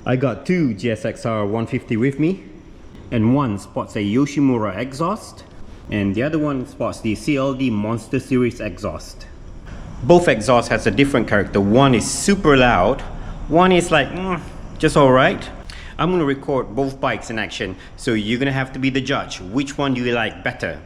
I got two GSXR150 with me, and one sports a Yoshimura exhaust, and the other one sports the CLD Monster Series exhaust. Both exhausts has a different character. One is super loud, one is like just alright. I'm gonna record both bikes in action, so you're gonna have to be the judge. Which one do you like better?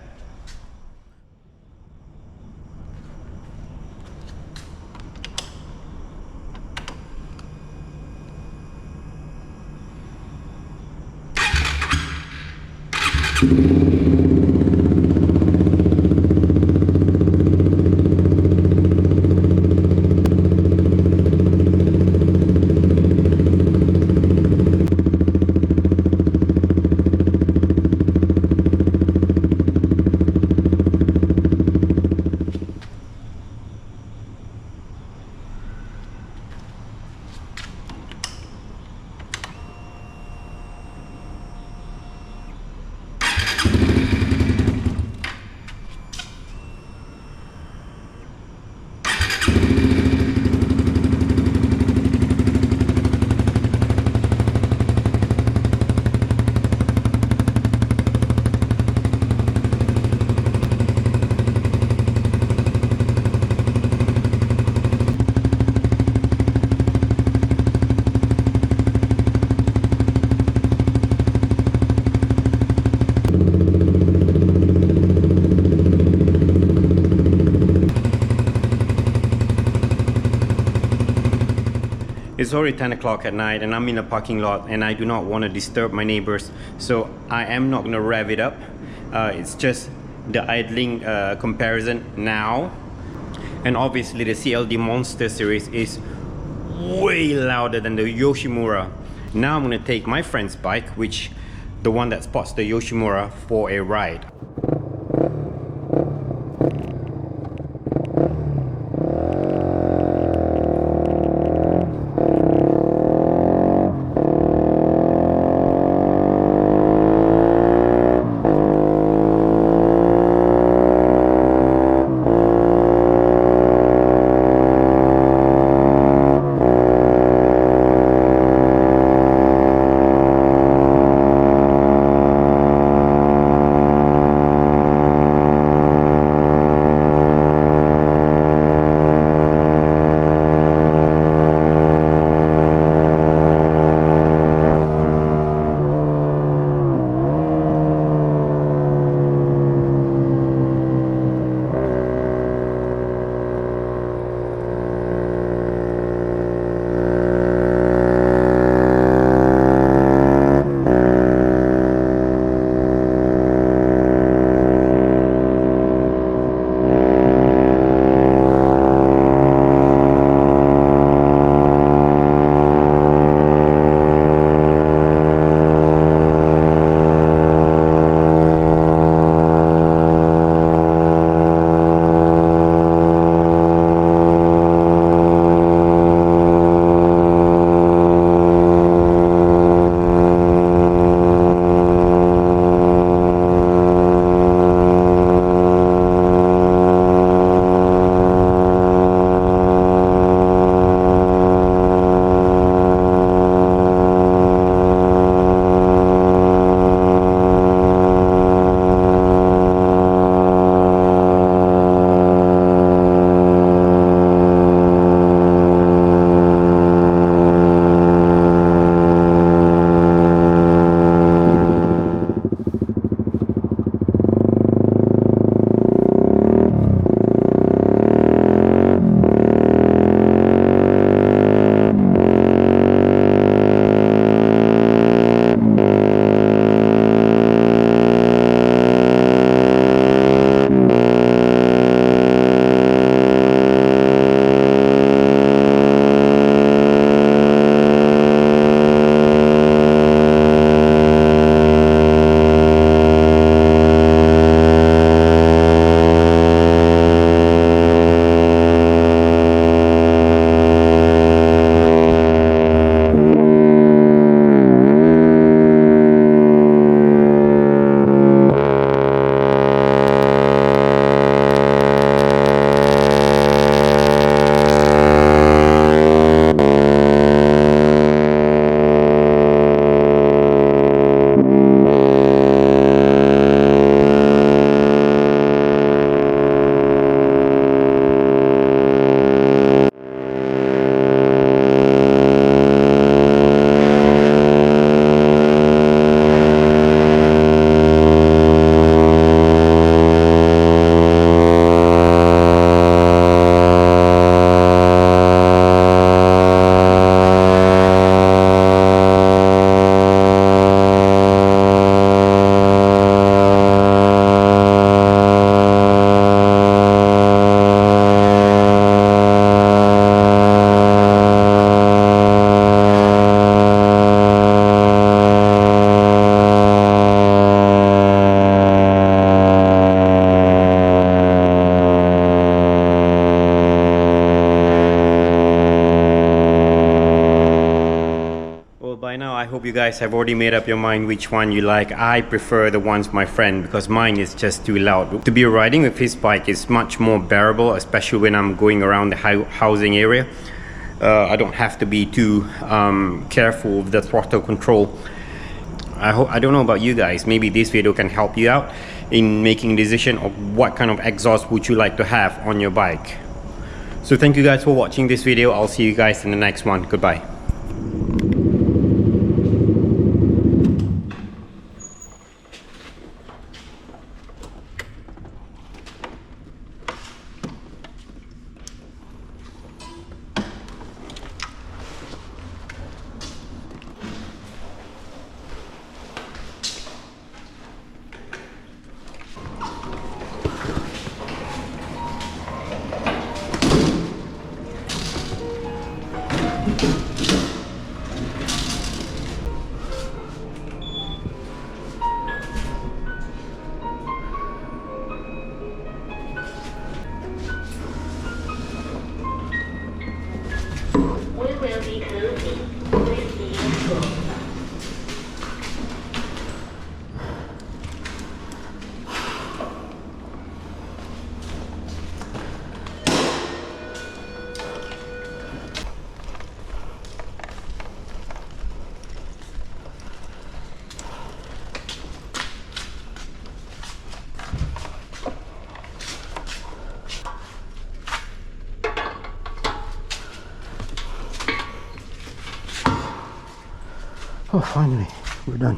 It's already 10 o'clock at night and I'm in a parking lot and I do not want to disturb my neighbors, so I am not going to rev it up. It's just the idling comparison now. And obviously the CLD Monster Series is way louder than the Yoshimura. Now I'm going to take my friend's bike, which the one that spots the Yoshimura, for a ride. by now I hope you guys have already made up your mind which one you like. I prefer the ones my friend because mine is just too loud. To be riding with his bike is much more bearable, especially when I'm going around the housing area. I don't have to be too careful with the throttle control. I don't know about you guys, maybe this video can help you out in making a decision of what kind of exhaust would you like to have on your bike. So thank you guys for watching this video. I'll see you guys in the next one. Goodbye. Oh, finally, we're done.